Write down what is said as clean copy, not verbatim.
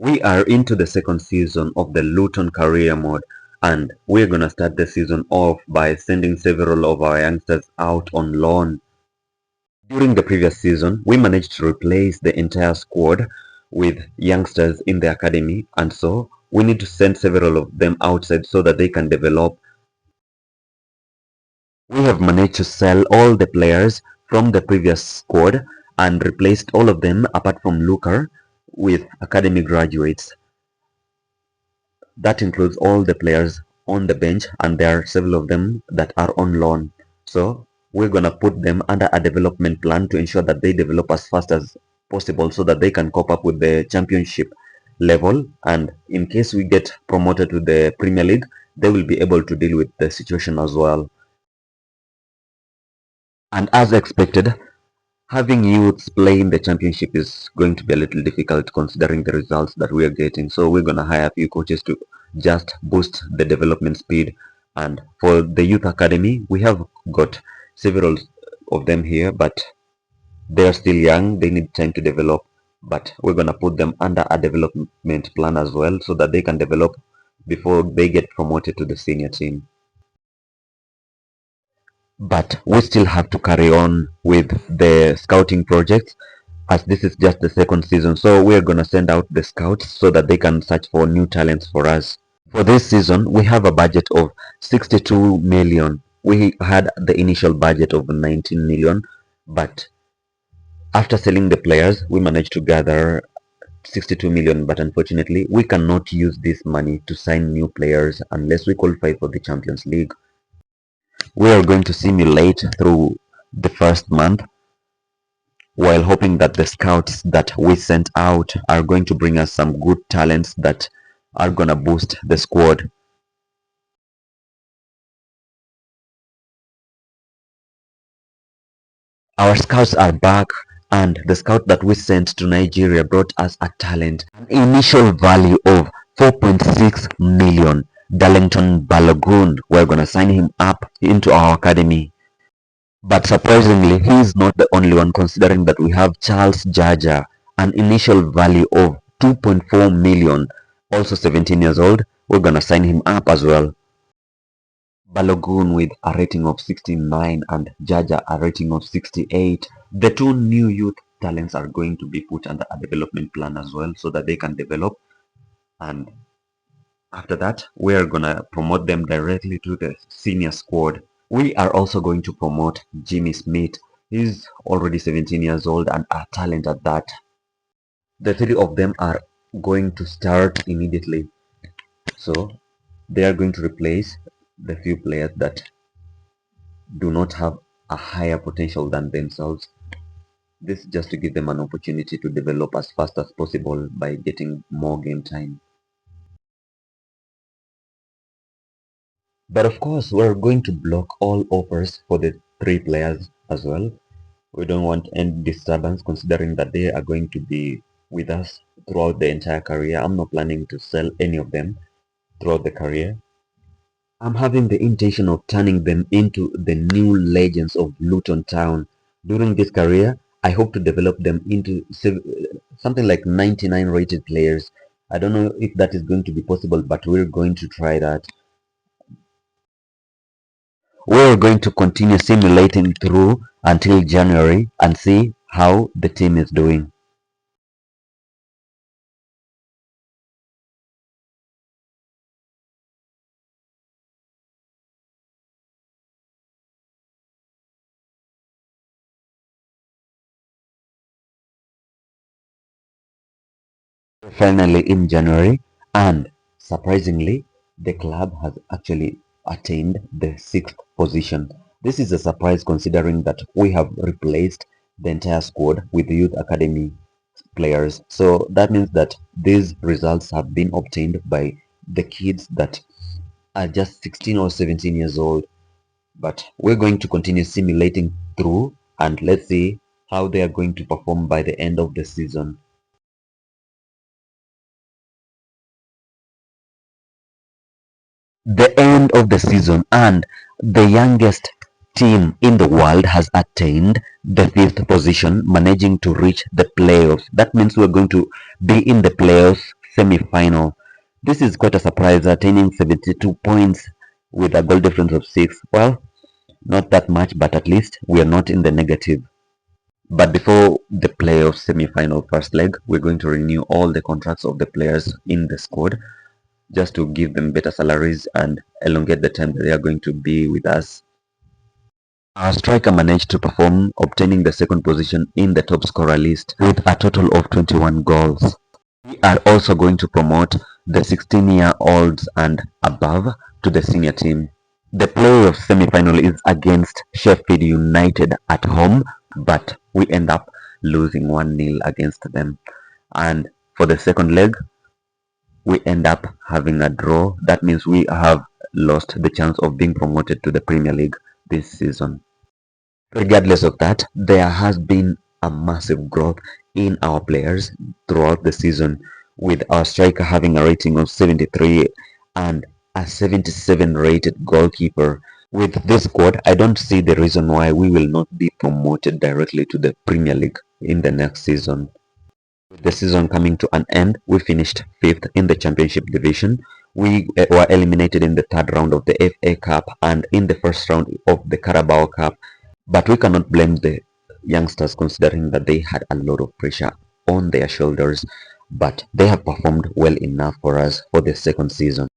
We are into the second season of the Luton Career mode, and we're gonna start the season off by sending several of our youngsters out on loan. During the previous season, we managed to replace the entire squad with youngsters in the academy, and so we need to send several of them outside so that they can develop. We have managed to sell all the players from the previous squad and replaced all of them apart from Luker with academy graduates. That includes all the players on the bench, and there are several of them that are on loan. So we're gonna put them under a development plan to ensure that they develop as fast as possible so that they can cope up with the championship level, and in case we get promoted to the Premier League, they will be able to deal with the situation as well. And as expected, having youths play in the championship is going to be a little difficult considering the results that we are getting. So we're going to hire a few coaches to just boost the development speed. And for the youth academy, we have got several of them here, but they're still young. They need time to develop. But we're going to put them under a development plan as well so that they can develop before they get promoted to the senior team. But we still have to carry on with the scouting projects as this is just the second season. So we're going to send out the scouts so that they can search for new talents for us. For this season, we have a budget of 62 million. We had the initial budget of 19 million, but after selling the players, we managed to gather 62 million. But unfortunately, we cannot use this money to sign new players unless we qualify for the Champions League. We are going to simulate through the first month while hoping that the scouts that we sent out are going to bring us some good talents that are going to boost the squad. Our scouts are back, and the scout that we sent to Nigeria brought us a talent, an initial value of 4.6 million. Darlington Balogun, we're going to sign him up into our academy. But surprisingly, he is not the only one, considering that we have Charles Jaja, an initial value of 2.4 million, also 17 years old. We're gonna sign him up as well. Balogun with a rating of 69 and Jaja a rating of 68. The two new youth talents are going to be put under a development plan as well so that they can develop, and after that we are gonna promote them directly to the senior squad. We are also going to promote Jimmy Smith. He's already 17 years old and a talent at that. The three of them are going to start immediately. So they are going to replace the few players that do not have a higher potential than themselves. This just to give them an opportunity to develop as fast as possible by getting more game time. But of course, we're going to block all offers for the three players as well. We don't want any disturbance considering that they are going to be with us throughout the entire career. I'm not planning to sell any of them throughout the career. I'm having the intention of turning them into the new legends of Luton Town. During this career, I hope to develop them into something like 99 rated players. I don't know if that is going to be possible, but we're going to try that. We're going to continue simulating through until January and see how the team is doing. Finally in January, and surprisingly, the club has actually attained the 6th position. This is a surprise considering that we have replaced the entire squad with youth academy players. So that means that these results have been obtained by the kids that are just 16 or 17 years old. But we're going to continue simulating through, and let's see how they are going to perform by the end of the season. The end of the season, and the youngest team in the world has attained the 5th position, managing to reach the playoffs. That means we're going to be in the playoffs semi-final. This is quite a surprise, attaining 72 points with a goal difference of 6. Well, not that much, but at least we are not in the negative. But before the playoff semi-final first leg, we're going to renew all the contracts of the players in the squad just to give them better salaries and elongate the time that they are going to be with us. Our striker managed to perform, obtaining the second position in the top scorer list with a total of 21 goals. We are also going to promote the 16-year-olds and above to the senior team. The playoff semi-final is against Sheffield United at home, but we end up losing 1-0 against them. And for the second leg, we end up having a draw. That means we have lost the chance of being promoted to the Premier League this season. Regardless of that, there has been a massive growth in our players throughout the season, with our striker having a rating of 73 and a 77 rated goalkeeper. With this squad, I don't see the reason why we will not be promoted directly to the Premier League in the next season. With the season coming to an end, we finished 5th in the Championship Division. We were eliminated in the third round of the FA Cup and in the first round of the Carabao Cup. But we cannot blame the youngsters, considering that they had a lot of pressure on their shoulders, but they have performed well enough for us for the second season.